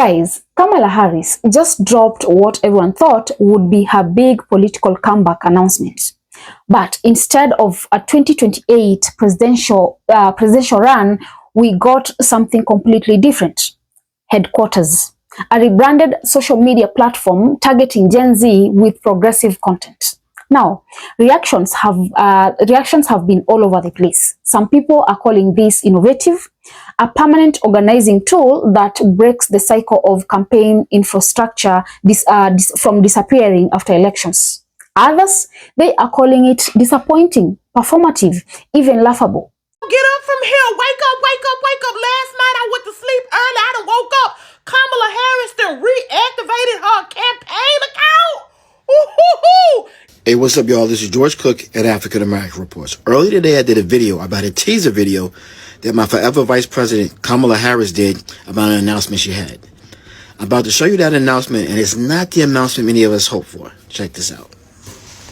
Guys, Kamala Harris just dropped what everyone thought would be her big political comeback announcement. But instead of a 2028 presidential run, we got something completely different. Headquarters, a rebranded social media platform targeting Gen Z with progressive content. Now, reactions have been all over the place. Some people are calling this innovative, a permanent organizing tool that breaks the cycle of campaign infrastructure from disappearing after elections. Others, they are calling it disappointing, performative, even laughable. Get up from here. Wake up, wake up, wake up. Last night I went to sleep early. I done woke up. Kamala Harris done reactivated her campaign account. Ooh-hoo-hoo. Hey, what's up, y'all? This is George Cook at African American Reports. Earlier today, I did a video about a teaser video that my forever Vice President Kamala Harris did about an announcement she had. I'm about to show you that announcement, and it's not the announcement many of us hoped for. Check this out.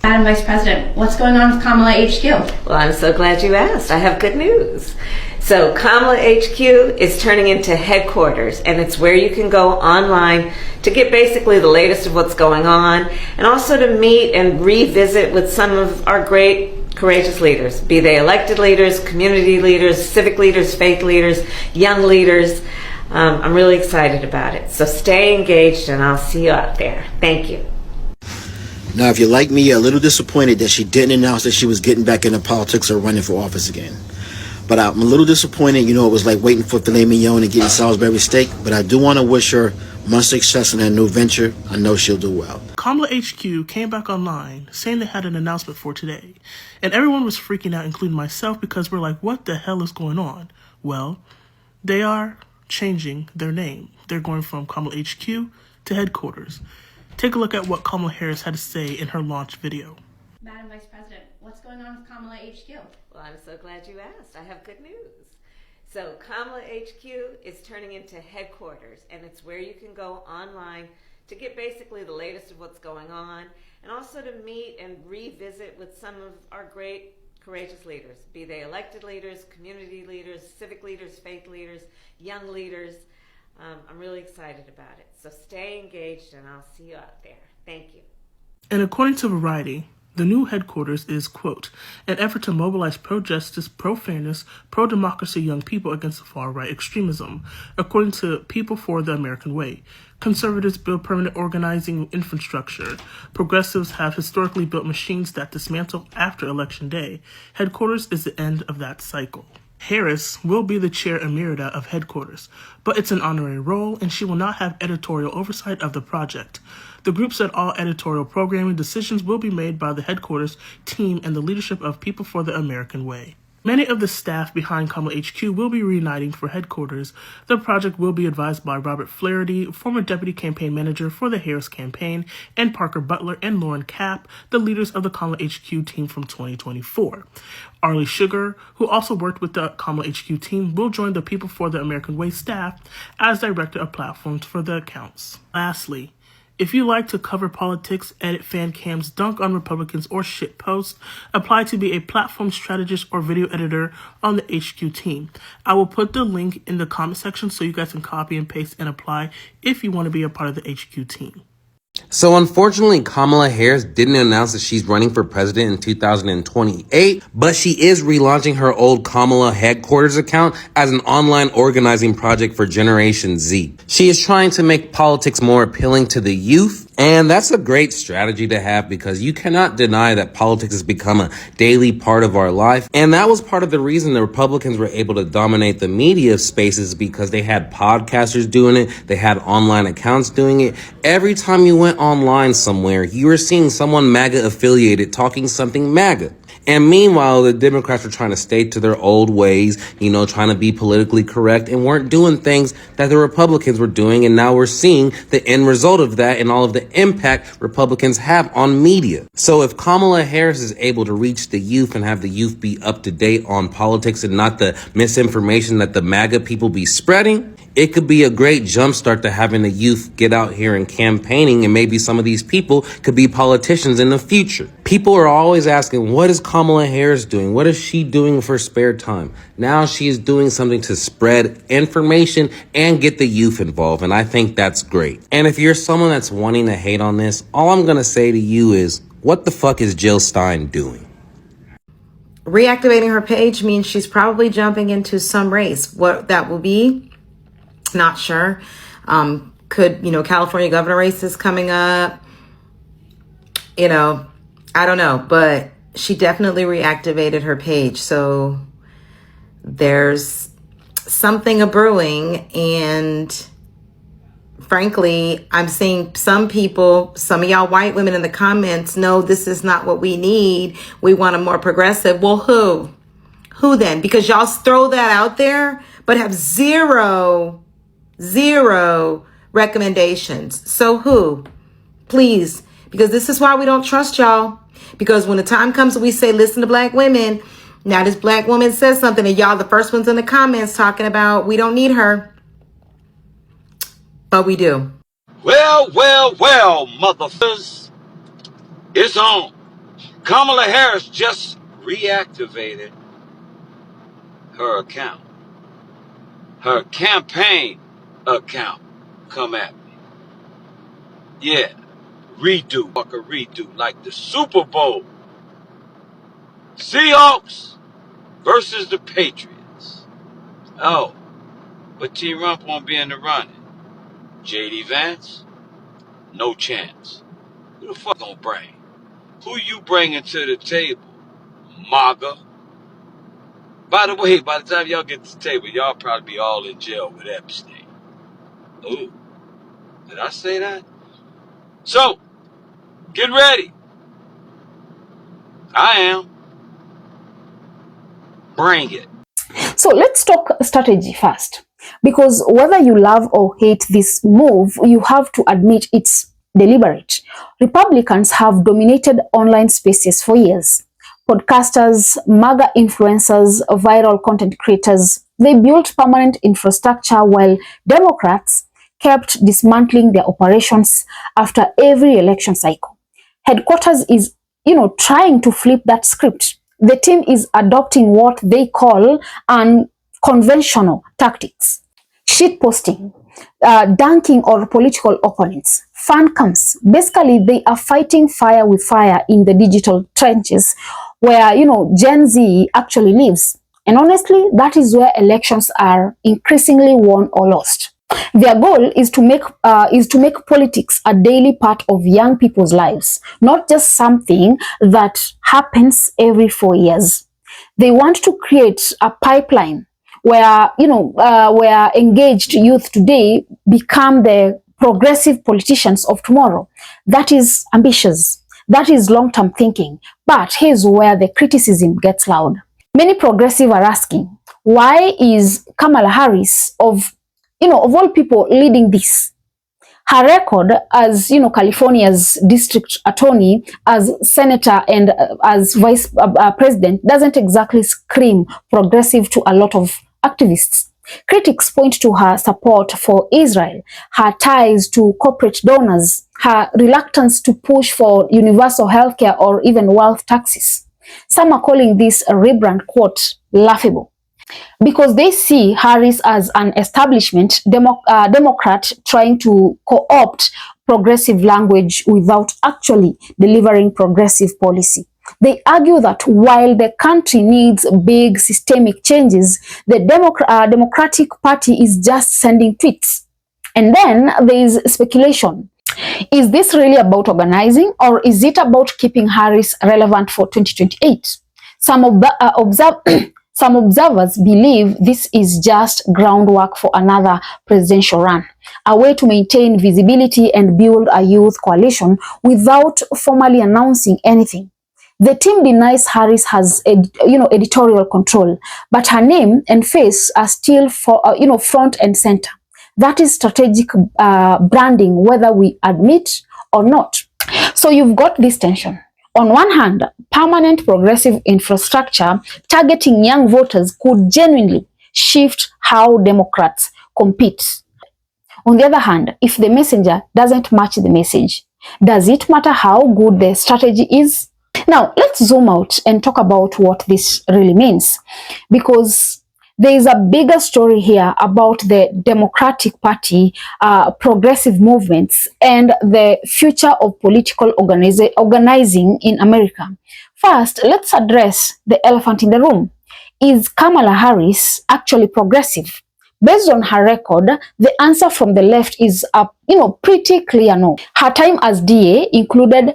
Madam Vice President, what's going on with Kamala HQ? Well, I'm so glad you asked. I have good news. So Kamala HQ is turning into headquarters, and it's where you can go online to get basically the latest of what's going on, and also to meet and revisit with some of our great, courageous leaders, be they elected leaders, community leaders, civic leaders, faith leaders, young leaders. I'm really excited about it. So stay engaged, and I'll see you out there. Thank you. Now, if you're like me, you're a little disappointed that she didn't announce that she was getting back into politics or running for office again. But I'm a little disappointed. You know, it was like waiting for filet mignon and getting Salisbury steak. But I do want to wish her much success in her new venture. I know she'll do well. Kamala HQ came back online saying they had an announcement for today. And everyone was freaking out, including myself, because we're like, what the hell is going on? Well, they are changing their name. They're going from Kamala HQ to headquarters. Take a look at what Kamala Harris had to say in her launch video. Madam Vice President, what's going on with Kamala HQ? Well, I'm so glad you asked. I have good news. So Kamala HQ is turning into headquarters, and it's where you can go online to get basically the latest of what's going on, and also to meet and revisit with some of our great, courageous leaders, be they elected leaders, community leaders, civic leaders, faith leaders, young leaders. I'm really excited about it. So stay engaged, and I'll see you out there. Thank you. And according to Variety, the new headquarters is, quote, an effort to mobilize pro-justice, pro-fairness, pro-democracy young people against the far-right extremism. According to People for the American Way, conservatives build permanent organizing infrastructure. Progressives have historically built machines that dismantle after Election Day. Headquarters is the end of that cycle. Harris will be the chair emerita of headquarters, but it's an honorary role and she will not have editorial oversight of the project. The group said all editorial programming decisions will be made by the headquarters team and the leadership of People for the American Way. Many of the staff behind Kamala HQ will be reuniting for headquarters. The project will be advised by Robert Flaherty, former deputy campaign manager for the Harris campaign, and Parker Butler and Lauren Kapp, the leaders of the Kamala HQ team from 2024. Arlie Sugar, who also worked with the Kamala HQ team, will join the People for the American Way staff as director of platforms for the accounts. Lastly, if you like to cover politics, edit fan cams, dunk on Republicans, or shit posts, apply to be a platform strategist or video editor on the HQ team. I will put the link in the comment section so you guys can copy and paste and apply if you want to be a part of the HQ team. So unfortunately, Kamala Harris didn't announce that she's running for president in 2028, but she is relaunching her old Kamala headquarters account as an online organizing project for Generation Z. She is trying to make politics more appealing to the youth, and that's a great strategy to have because you cannot deny that politics has become a daily part of our life. And that was part of the reason the Republicans were able to dominate the media spaces because they had podcasters doing it. They had online accounts doing it. Every time you went online somewhere, you were seeing someone MAGA affiliated talking something MAGA. And meanwhile, the Democrats were trying to stay to their old ways, trying to be politically correct and weren't doing things that the Republicans were doing. And now we're seeing the end result of that and all of the impact Republicans have on media. So if Kamala Harris is able to reach the youth and have the youth be up to date on politics and not the misinformation that the MAGA people be spreading, It could be a great jumpstart to having the youth get out here and campaigning, and maybe some of these people could be politicians in the future. People are always asking, what is Kamala Harris doing? What is she doing for spare time? Now she is doing something to spread information and get the youth involved, and I think that's great. And if you're someone that's wanting to hate on this, all I'm going to say to you is, what the fuck is Jill Stein doing? Reactivating her page means she's probably jumping into some race. What that will be, not sure. Could, California governor race is coming up. I don't know, but she definitely reactivated her page. So there's something a-brewing, and frankly, I'm seeing some people, some of y'all white women in the comments, no, this is not what we need. We want a more progressive. Well, who? Who then? Because y'all throw that out there, but have zero recommendations. So who? Please, because this is why we don't trust y'all. Because when the time comes, we say, listen to black women. Now this black woman says something, and y'all the first ones in the comments talking about we don't need her. But we do. Well, motherfuckers. It's on. Kamala Harris just reactivated her account. Her campaign account. Come at me. Yeah. Redo. Fuck a redo. Like the Super Bowl. Seahawks versus the Patriots. Oh. But T-Rump won't be in the running. J.D. Vance? No chance. Who the fuck gonna bring? Who you bringing to the table? MAGA? By the way, by the time y'all get to the table, y'all probably be all in jail with Epstein. Ooh. Did I say that? So, get ready. I am. Bring it. So let's talk strategy first, because whether you love or hate this move, you have to admit it's deliberate. Republicans have dominated online spaces for years. Podcasters, MAGA influencers, viral content creators, they built permanent infrastructure while Democrats kept dismantling their operations after every election cycle. Headquarters is, trying to flip that script. The team is adopting what they call unconventional tactics. Shitposting, dunking or political opponents, fan cams. Basically, they are fighting fire with fire in the digital trenches where, Gen Z actually lives. And honestly, that is where elections are increasingly won or lost. Their goal is to make politics a daily part of young people's lives, not just something that happens every 4 years. They want to create a pipeline where where engaged youth today become the progressive politicians of tomorrow. That is ambitious. That is long-term thinking. But here's where the criticism gets loud. Many progressive are asking, why is Kamala Harris of all people leading this? Her record as, California's district attorney, as senator, and as vice president doesn't exactly scream progressive to a lot of activists. Critics point to her support for Israel, her ties to corporate donors, her reluctance to push for universal healthcare or even wealth taxes. Some are calling this a rebrand, quote, laughable, because they see Harris as an establishment Democrat trying to co-opt progressive language without actually delivering progressive policy. They argue that while the country needs big systemic changes, the Democratic Party is just sending tweets. And then there is speculation. Is this really about organizing, or is it about keeping Harris relevant for 2028? Some observers believe this is just groundwork for another presidential run, a way to maintain visibility and build a youth coalition without formally announcing anything. The team denies Harris has, editorial control, but her name and face are still front and center. That is strategic branding, whether we admit or not. So you've got this tension. On one hand, permanent progressive infrastructure targeting young voters could genuinely shift how Democrats compete. On the other hand, if the messenger doesn't match the message, does it matter how good the strategy is? Now, let's zoom out and talk about what this really means, because there is a bigger story here about the Democratic Party, progressive movements, and the future of political organizing in America. First, let's address the elephant in the room. Is Kamala Harris actually progressive? Based on her record, the answer from the left is pretty clear no. Her time as DA included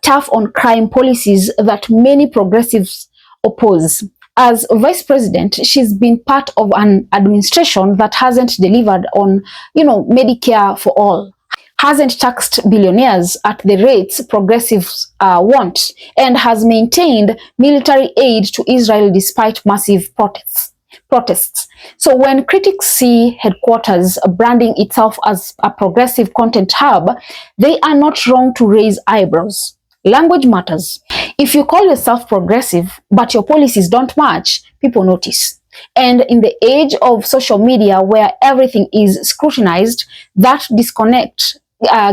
tough on crime policies that many progressives oppose. As vice president, she's been part of an administration that hasn't delivered on, Medicare for all, hasn't taxed billionaires at the rates progressives want, and has maintained military aid to Israel despite massive protests. So when critics see headquarters branding itself as a progressive content hub, they are not wrong to raise eyebrows. Language matters. If you call yourself progressive, but your policies don't match, people notice. And in the age of social media where everything is scrutinized, that disconnect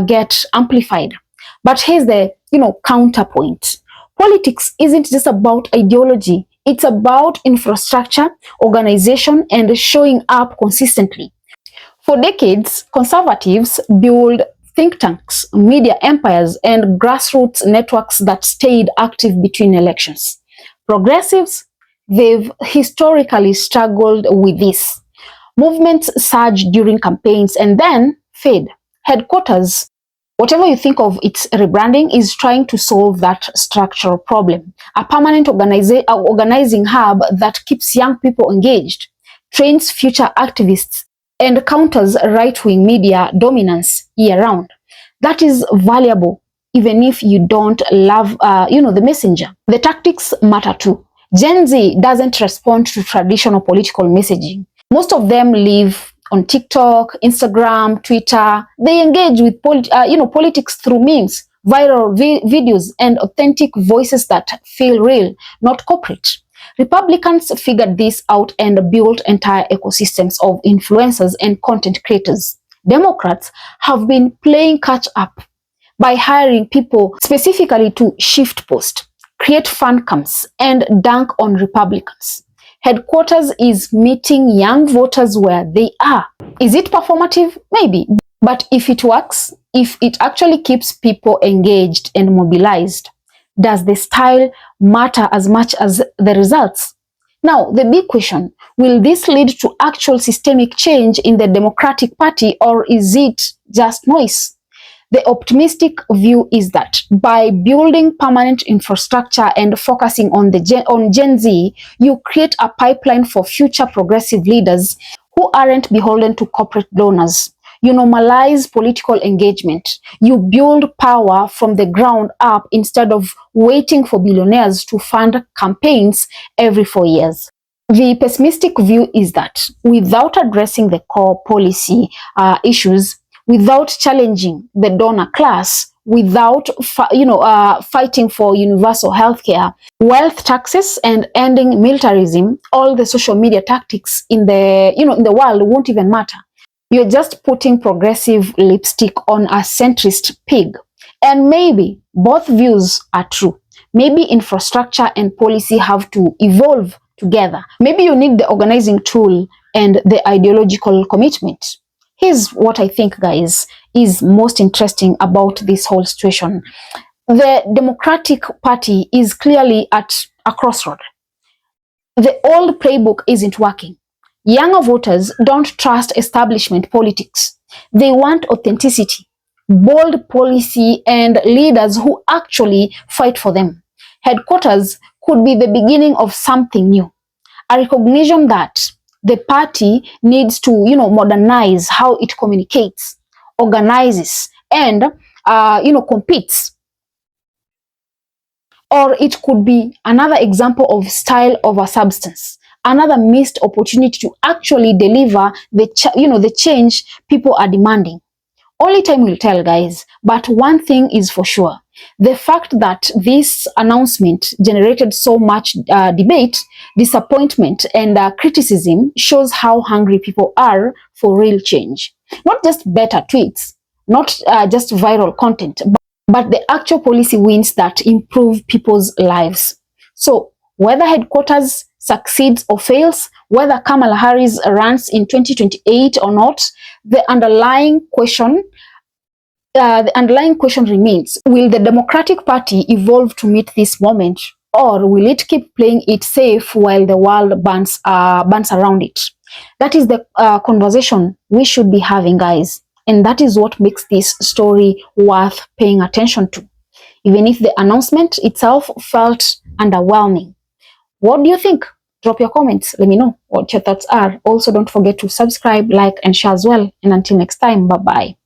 get amplified. But here's the, counterpoint. Politics isn't just about ideology. It's about infrastructure, organization, and showing up consistently. For decades, conservatives built think tanks, media empires, and grassroots networks that stayed active between elections. Progressives, they've historically struggled with this. Movements surge during campaigns and then fade. Headquarters, whatever you think of its rebranding, is trying to solve that structural problem. A permanent organizing hub that keeps young people engaged, trains future activists, and counters right-wing media dominance year-round. That is valuable, even if you don't love, the messenger. The tactics matter too. Gen Z doesn't respond to traditional political messaging. Most of them live on TikTok, Instagram, Twitter. They engage with politics through memes, viral videos, and authentic voices that feel real, not corporate. Republicans figured this out and built entire ecosystems of influencers and content creators. Democrats have been playing catch up by hiring people specifically to shift post, create fan cams, and dunk on Republicans. Headquarters is meeting young voters where they are. Is it performative? Maybe. But if it works, if it actually keeps people engaged and mobilized, does the style matter as much as the results? Now, the big question, will this lead to actual systemic change in the Democratic Party, or is it just noise? The optimistic view is that by building permanent infrastructure and focusing on Gen Z, you create a pipeline for future progressive leaders who aren't beholden to corporate donors. You normalize political engagement. You build power from the ground up instead of waiting for billionaires to fund campaigns every 4 years. The pessimistic view is that without addressing the core policy issues, without challenging the donor class, without fighting for universal healthcare, wealth taxes, and ending militarism, all the social media tactics in the world won't even matter. You're just putting progressive lipstick on a centrist pig. And maybe both views are true. Maybe infrastructure and policy have to evolve together. Maybe you need the organizing tool and the ideological commitment. Here's what I think, guys, is most interesting about this whole situation. The Democratic Party is clearly at a crossroad. The old playbook isn't working. Younger voters don't trust establishment politics. They want authenticity, bold policy, and leaders who actually fight for them. Headquarters could be the beginning of something new. A recognition that the party needs to, modernize how it communicates, organizes, and, competes. Or it could be another example of style over substance, another missed opportunity to actually deliver the change people are demanding. Only time will tell, guys. But one thing is for sure, The fact that this announcement generated so much debate, disappointment, and criticism shows how hungry people are for real change. Not just better tweets, not just viral content, but the actual policy wins that improve people's lives. So whether headquarters succeeds or fails, whether Kamala Harris runs in 2028 or not, the underlying question remains: will the Democratic Party evolve to meet this moment, or will it keep playing it safe while the world burns around it? That is the conversation we should be having, guys. And that is what makes this story worth paying attention to, even if the announcement itself felt underwhelming. What do you think? Drop your comments. Let me know what your thoughts are. Also, don't forget to subscribe, like, and share as well. And until next time, bye-bye.